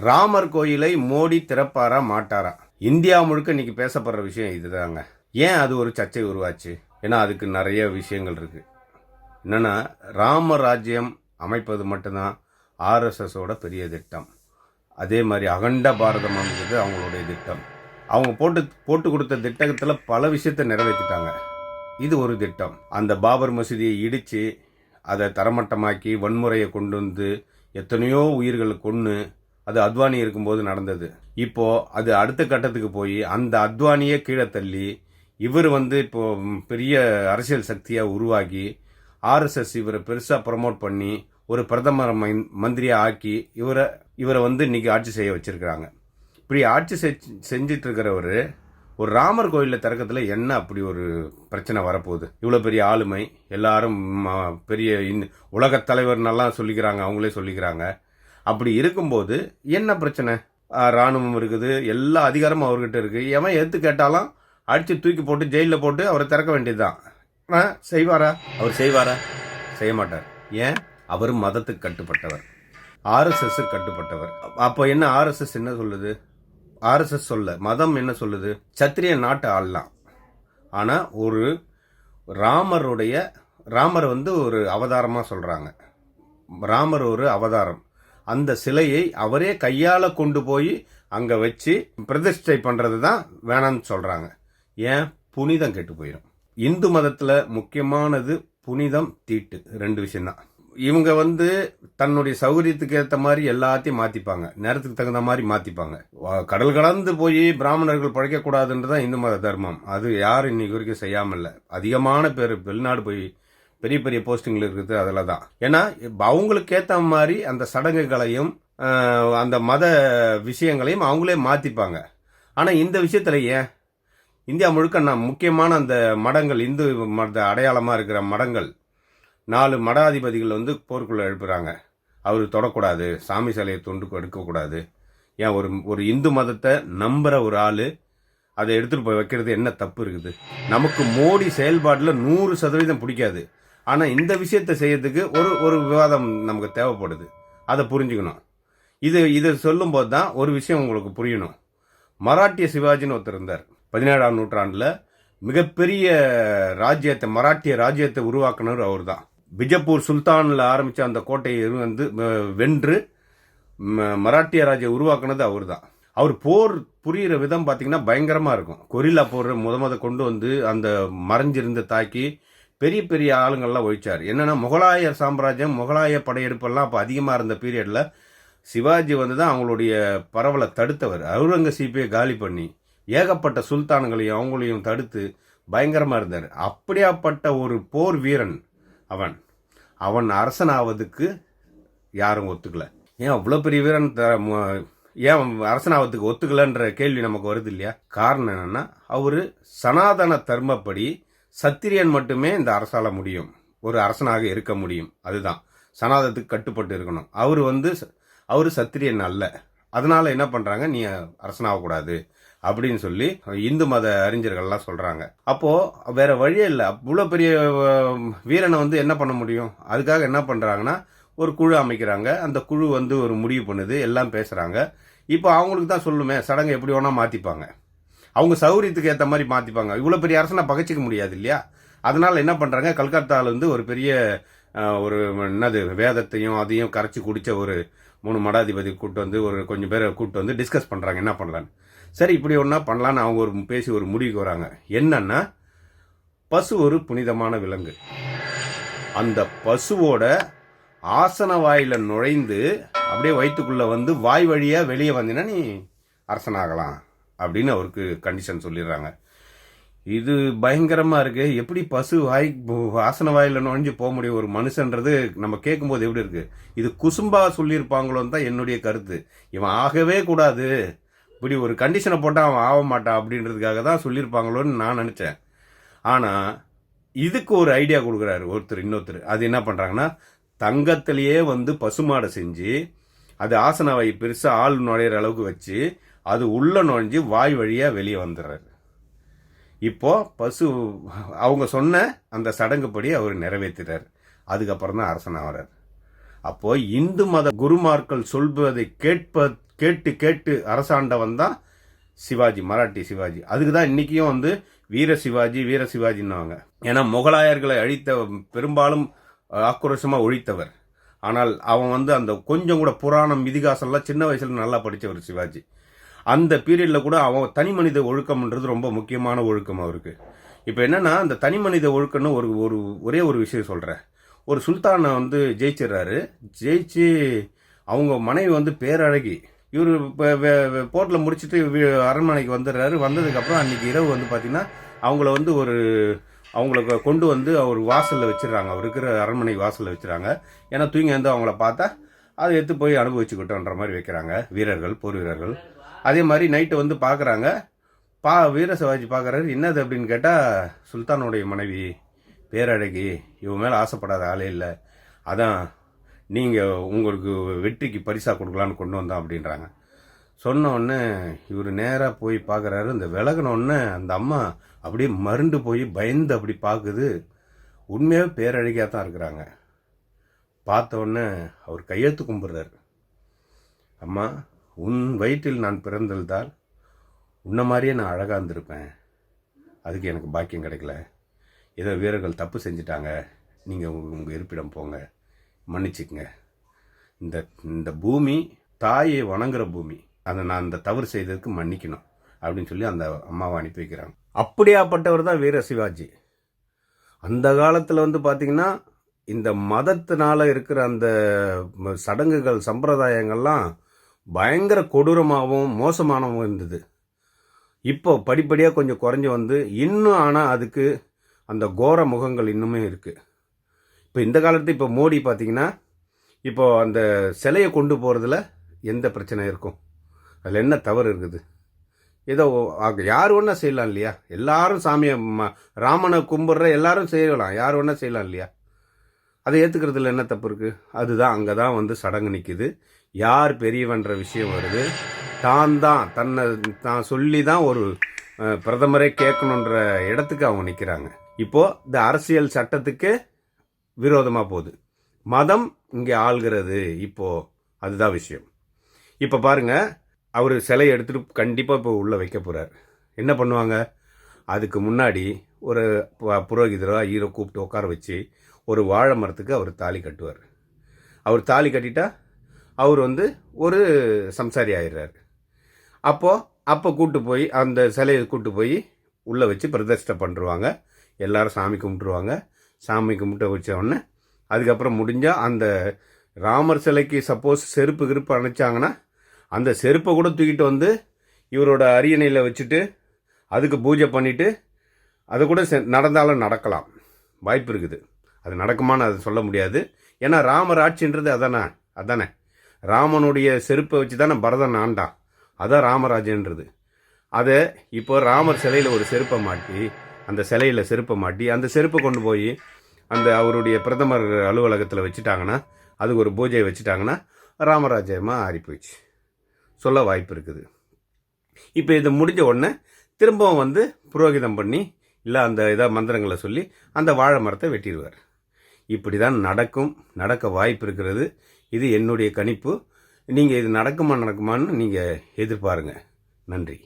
ராமர் கோயிலை மோடி திறப்பாரா மாட்டாரா? இந்தியா முழுக்க இன்னைக்கு பேசப்படுற விஷயம் இதுதாங்க. ஏன் அது ஒரு சர்ச்சை உருவாச்சு? ஏன்னா அதுக்கு நிறைய விஷயங்கள் இருக்கு. என்னன்னா, ராம ராஜ்யம் அமைப்பது மட்டும்தான் ஆர்எஸ்எஸோட பெரிய திட்டம். அதே மாதிரி அகண்ட பாரதம் அமைந்தது அவங்களுடைய திட்டம். அவங்க போட்டு கொடுத்த திட்டத்தில் பல விஷயத்தை நிறைவேற்றிட்டாங்க. இது ஒரு திட்டம். அந்த பாபர் மசூதியை இடித்து அதை தரமட்டமாக்கி வன்முறையை கொண்டு வந்து எத்தனையோ உயிர்களை கொன்று, அது அத்வானி இருக்கும்போது நடந்தது. இப்போ அது அடுத்த கட்டத்துக்கு போய் அந்த அத்வானியே கீழே தள்ளி இவர் இப்போ பெரிய அரசியல் சக்தியா உருவாகி ஆர்எஸ்எஸ் இவரை பெருசா ப்ரமோட் பண்ணி ஒரு பிரதமர் மந்திரியா ஆக்கி இவரை இன்னைக்கு ஆட்சி செய்ய வச்சிருக்கிறாங்க. இப்படி ஆட்சி செஞ்சிட்டு இருக்கிறவர் ஒரு ராமர் கோயிலில் திறக்கத்துல என்ன அப்படி ஒரு பிரச்சனை வரப்போகுது? இவ்வளோ பெரிய ஆளுமை, எல்லாரும் பெரிய உலகத் தலைவர்னெல்லாம் சொல்லிக்கிறாங்க, அவங்களே சொல்லிக்கிறாங்க. அப்படி இருக்கும்போது என்ன பிரச்சனை? ராணுவம் இருக்குது, எல்லா அதிகாரமும் அவர்கிட்ட இருக்கு. எவன் எடுத்து கேட்டாலும் அடிச்சு தூக்கி போட்டு ஜெயிலில் போட்டு அவரை திறக்க வேண்டியதுதான். செய்வாரா? அவர் செய்வாரா? செய்ய மாட்டார். ஏன்? அவர் மதத்துக்கு கட்டுப்பட்டவர், ஆர்எஸ்எஸ் கட்டுப்பட்டவர். அப்போ என்ன ஆர்எஸ்எஸ் என்ன சொல்லுது? ஆர்எஸ்எஸ் சொல்ல மதம் என்ன சொல்லுது? சத்திரிய நாட்டை ஆளலாம். ஆனா ஒரு ராமர் ஒரு அவதாரமா சொல்றாங்க. ராமர் ஒரு அவதாரம். அந்த சிலையை அவரே கையால கொண்டு போய் அங்க வச்சு பிரதிஷ்டை பண்றது தான் வேணாம்னு சொல்றாங்க. ஏன்? புனிதம் கெட்டு போயிடும். இந்து மதத்துல முக்கியமானது புனிதம், தீட்டு, ரெண்டு விஷயம் தான். இவங்க தன்னுடைய சௌகரியத்துக்கு ஏற்ற மாதிரி எல்லாத்தையும் மாத்திப்பாங்க, நேரத்துக்கு தகுந்த மாதிரி மாத்திப்பாங்க. கடல் கடந்து போய் பிராமணர்கள் பழைக்க கூடாதுன்றதான் இந்து மத தர்மம். அது யாரும் இன்னைக்கு வரைக்கும் செய்யாம இல்ல. அதிகமான பேர் வெளிநாடு போய் பெரிய பெரிய போஸ்டிங்ல இருக்குது. அதில் தான். ஏன்னா அவங்களுக்கு ஏற்ற மாதிரி அந்த சடங்குகளையும் அந்த மத விஷயங்களையும் அவங்களே மாத்திப்பாங்க. ஆனா இந்த விஷயத்துல ஏன் இந்தியா முழுக்க முக்கியமான அந்த மடங்கள், இந்து மத அடையாளமா இருக்கிற மடங்கள், 4 மடாதிபதிகள் போருக்குள்ள எழுப்புறாங்க. அவர் தொடக்கூடாது, சாமி சிலையை தொண்டுக்கு எடுக்கக்கூடாது. ஏன்? ஒரு இந்து மதத்தை நம்புற ஒரு ஆளு அதை எடுத்துட்டு போய் வைக்கிறது என்ன தப்பு இருக்குது? நமக்கு மோடி செயல்பாடுல 100% பிடிக்காது. ஆனா இந்த விஷயத்தை செய்யறதுக்கு ஒரு விவாதம் நமக்கு தேவைப்படுது. அதை புரிஞ்சுக்கணும். இது சொல்லும் போது தான் ஒரு விஷயம் உங்களுக்கு புரியணும். மராட்டிய சிவாஜின்னு ஒருத்தர் இருந்தார். 17ஆம் நூற்றாண்டுல மிகப்பெரிய மராட்டிய ராஜ்யத்தை உருவாக்குனர் அவர் தான். பிஜப்பூர் சுல்தான்ல ஆரம்பிச்ச அந்த கோட்டையை வென்று மராட்டிய ராஜ்யம் உருவாக்குனது அவர் தான். அவர் போர் புரியுற விதம் பாத்தீங்கன்னா பயங்கரமா இருக்கும். கொரில்லா போர் முத கொண்டு அந்த மறைஞ்சிருந்த தாக்கி பெரிய பெரிய ஆளுங்கள்லாம் ஒழிச்சார். என்னன்னா முகலாய சாம்ராஜ்யம், முகலாய படையெடுப்பெல்லாம் அப்போ அதிகமாக இருந்த பீரியட்ல சிவாஜி தான் அவங்களுடைய பரவலை தடுத்தவர். அவுரங்கசீப்பை காலி பண்ணி ஏகப்பட்ட சுல்தான்களையும் அவங்களையும் தடுத்து பயங்கரமா இருந்தார். அப்படியாப்பட்ட ஒரு போர் வீரன் அவன் அரசனாவதுக்கு யாரும் ஒத்துக்கல. ஏன் அவ்வளோ பெரிய வீரன் ஏன் அரசனாவதுக்கு ஒத்துக்கலன்ற கேள்வி நமக்கு வருது இல்லையா? காரணம் என்னன்னா, அவரு சனாதன தர்மப்படி சத்திரியன் மட்டுமே இந்த அரசால முடியும், ஒரு அரசனாக இருக்க முடியும். அதுதான் சனாதனத்துக்கு கட்டுப்பட்டு இருக்கணும். அவரு சத்திரியன் அல்ல. அதனால என்ன பண்றாங்க, நீ அரசனாகக்கூடாது அப்படின்னு சொல்லி இந்து மத அறிஞர்கள்லாம் சொல்றாங்க. அப்போ வேற வழியே இல்லை. அவ்வளவு பெரிய வீரனை என்ன பண்ண முடியும்? அதுக்காக என்ன பண்றாங்கன்னா, ஒரு குழு அமைக்கிறாங்க. அந்த குழு ஒரு முடிவு பண்ணுது, எல்லாம் பேசுறாங்க. இப்போ அவங்களுக்கு தான் சொல்லுமே, சடங்கை எப்படி வேணா மாத்திப்பாங்க, அவங்க சௌரியத்துக்கு ஏற்ற மாதிரி மாத்திப்பாங்க. இவ்வளவு பெரிய அரசனை பகைச்சிக்க முடியாது இல்லையா? அதனால என்ன பண்றாங்க, கல்கத்தால ஒரு பெரிய வேதத்தையும் அதையும் கரைச்சி குடிச்ச ஒரு 3 மடாதிபதி கூட்டு கொஞ்சம் பேரை கூட்டு டிஸ்கஸ் பண்றாங்க என்ன பண்ணலான்னு. சரி, இப்படி ஒன்னா பண்ணலான்னு அவங்க பேசி ஒரு முடிவுக்கு வராங்க. என்னன்னா, பசு ஒரு புனிதமான விலங்கு. அந்த பசுவோட ஆசன வாயில நுழைந்து அப்படியே வயிற்றுக்குள்ள வாய் வழியா வெளியே வந்தீங்கன்னா நீ அரசனாகலாம் அப்படின்னு அவருக்கு கண்டிஷன் சொல்லிடுறாங்க. இது பயங்கரமா இருக்கு. எப்படி பசு ஆசன வாயில நுழைஞ்சு போக முடியும் ஒரு மனுஷன்றது நம்ம கேட்கும்போது எப்படி இருக்கு? இது குசும்பா சொல்லியிருப்பாங்களோன்னு தான் என்னுடைய கருத்து. இவன் ஆகவே கூடாது, இப்படி ஒரு கண்டிஷனை போட்டா அவன் ஆக மாட்டான் அப்படின்றதுக்காக தான் சொல்லியிருப்பாங்களோன்னு நான் நினைச்சேன். ஆனா இதுக்கு ஒரு ஐடியா கொடுக்குறாரு இன்னொருத்தர். அது என்ன பண்றாங்கன்னா, தங்கத்திலேயே பசுமாடை செஞ்சு அது ஆசன வாய் பெருசா ஆள் நுழையிற அளவுக்கு வச்சு அது உள்ள நுழைஞ்சு வாய் வழியா வெளியே வந்துடுறாரு. இப்போ பசு அவங்க சொன்ன அந்த சடங்குப்படி அவர் நிறைவேற்றுறாரு. அதுக்கப்புறம் தான் அரசன் ஆகிறார். அப்போ இந்து மத குருமார்கள் சொல்வதை கேட்டு கேட்டு அரசாண்டவன் தான் சிவாஜி, மராட்டி சிவாஜி. அதுக்கு தான் இன்னைக்கும் வந்து வீர சிவாஜின்னுவாங்க. ஏன்னா முகலாயர்களை அழித்த பெரும்பாலும் ஆக்ரோஷமாக ஒழித்தவர். ஆனால் அவன் வந்து அந்த கொஞ்சம் கூட புராணம் இதிகாசம்லாம் சின்ன வயசுல நல்லா படித்தவர் சிவாஜி. அந்த பீரியடில் கூட அவன் தனி மனித ஒழுக்கம்ன்றது ரொம்ப முக்கியமான ஒழுக்கம் அவருக்கு. இப்போ என்னன்னா, அந்த தனி மனித ஒழுக்கம்னு ஒரே ஒரு விஷயம் சொல்கிறேன். ஒரு சுல்தானை வந்து ஜெயிச்சு அவங்க மனைவி வந்து பேரழகி. இவர் போர்ட்டில் முடிச்சுட்டு அரண்மனைக்கு வந்துடுறாரு. வந்ததுக்கப்புறம் அன்றைக்கி இரவு வந்து பார்த்திங்கன்னா அவங்கள கொண்டு வந்து அவர் வாசலில் வச்சிடறாங்க. அவர் இருக்கிற அரண்மனை வாசலில் வச்சுறாங்க. ஏன்னா தூங்கி வந்து அவங்கள பார்த்தா அதை எடுத்து போய் அனுபவிச்சுக்கிட்டோன்ற மாதிரி வைக்கிறாங்க போர் வீரர்கள். அதே மாதிரி நைட்டு வந்து பார்க்குறாங்க. வீர சிவாஜி பார்க்குறாரு. என்னது அப்படின்னு கேட்டால், சுல்தானுடைய மனைவி பேரழகி, இவன் மேலே ஆசைப்படாத ஆளே இல்லை, அதான் நீங்கள் உங்களுக்கு வெற்றிக்கு பரிசாக கொடுக்கலான்னு கொண்டு வந்தோம் அப்படின்றாங்க. சொன்ன உடனே இவர் நேராக போய் பார்க்குறாரு. இந்த விலகினோடனே அந்த அம்மா அப்படியே மருண்டு போய் பயந்து அப்படி பார்க்குது. உண்மையாகவே பேரழகியாக தான் இருக்கிறாங்க. பார்த்த உடனே அவர் கையெழுத்து கும்பிட்றாரு. அம்மா, உன் வயிற்றில் நான் பிறந்ததால் உன்ன மாதிரியே நான் அழகாக இருந்திருப்பேன். அதுக்கு எனக்கு பாக்கியம் கிடைக்கல. ஏதோ வீரர்கள் தப்பு செஞ்சிட்டாங்க, நீங்கள் உங்கள் இருப்பிடம் போங்க, மன்னிச்சுக்குங்க. இந்த பூமி தாயை வணங்குற பூமி, அதை நான் இந்த தவறு செய்ததுக்கு மன்னிக்கணும் அப்படின்னு சொல்லி அந்த அம்மாவை அனுப்பி வைக்கிறாங்க. அப்படியாப்பட்டவர் தான் வீர சிவாஜி. அந்த காலத்தில் வந்து பார்த்திங்கன்னா, இந்த மதத்தினால இருக்கிற அந்த சடங்குகள் சம்பிரதாயங்கள்லாம் பயங்கர கொடூரமாகவும் மோசமானவும் இருந்தது. இப்போ படிப்படியாக கொஞ்சம் குறைஞ்சி வந்து இன்னும், ஆனால் அதுக்கு அந்த கோர முகங்கள் இன்னுமே இருக்குது. இப்போ இந்த காலத்து இப்போ மோடி பார்த்திங்கன்னா, இப்போ அந்த சிலையை கொண்டு போகிறதுல எந்த பிரச்சனை இருக்கும்? அதில் என்ன தவறு இருக்குது? ஏதோ யார் ஒன்றா செய்யலாம் இல்லையா? எல்லாரும் சாமியை ராமனை கும்பிட்ற எல்லாரும் செய்யலாம், யார் ஒன்றா செய்யலாம் இல்லையா? அதை ஏற்றுக்கிறதுல என்ன தப்பு இருக்குது? அதுதான் அங்கே தான் வந்து சடங்கு நிற்கிது. யார் பெரியவன்ற விஷயம் வருது. தான் சொல்லி தான் ஒரு பிரதமரே கேட்கணுன்ற இடத்துக்கு அவங்க நிற்கிறாங்க. இப்போது இந்த அரசியல் சட்டத்துக்கு விரோதமாக போகுது. மதம் இங்கே ஆள்கிறது. இப்போது அதுதான் விஷயம். இப்போ பாருங்கள், அவர் சிலையை எடுத்துகிட்டு கண்டிப்பாக இப்போ உள்ளே வைக்க போகிறார். என்ன பண்ணுவாங்க? அதுக்கு முன்னாடி ஒரு புரோகிதரோ ஈரோ கூப்பிட்டு உட்கார வச்சு ஒரு வாழை மரத்துக்கு அவர் தாலி கட்டுவார். அவர் தாலி கட்டிட்டா அவர் வந்து ஒரு சம்சாரி ஆயிடுறார். அப்போ கூட்டு போய் அந்த சிலையை கூட்டு போய் உள்ளே வச்சு பிரதிஷ்டை பண்ணுருவாங்க. எல்லாரும் சாமி கும்பிட்டுருவாங்க. சாமி கும்பிட்டு வச்ச உடனே அதுக்கப்புறம் முடிஞ்சால் அந்த ராமர் சிலைக்கு சப்போஸ் செருப்பு அணைச்சாங்கன்னா அந்த செருப்பை கூட தூக்கிட்டு வந்து இவரோட அரியணையில் வச்சுட்டு அதுக்கு பூஜை பண்ணிவிட்டு அது கூட நடந்தாலும் நடக்கலாம், வாய்ப்பு இருக்குது. அது நடக்குமான்னு அது சொல்ல முடியாது. ஏன்னா ராமர் ஆட்சின்றது அதானே ராமனுடைய செருப்பை வச்சு தானே பரதன் ஆண்டான். அதான் ராமராஜன்றது. அதை இப்போ ராமர் சிலையில் ஒரு செருப்பை மாட்டி, அந்த சிலையில் செருப்பை மாட்டி அந்த செருப்பை கொண்டு போய் அந்த அவருடைய பிரதமர் அலுவலகத்தில் வச்சுட்டாங்கன்னா, அதுக்கு ஒரு பூஜையை வச்சுட்டாங்கன்னா ராமராஜ்யமாக ஆறி போயிடுச்சு சொல்ல வாய்ப்பு இருக்குது. இப்போ இது முடிஞ்ச உடனே திரும்பவும் வந்து புரோகிதம் பண்ணி இல்லை அந்த இதாக மந்திரங்களை சொல்லி அந்த வாழை மரத்தை வெட்டிடுவார். இப்படி தான் நடக்க வாய்ப்பு இருக்கிறது. இது என்னுடைய கணிப்பு. நீங்கள் இது நடக்குமான்னு நீங்கள் எதிர்பாருங்க. நன்றி.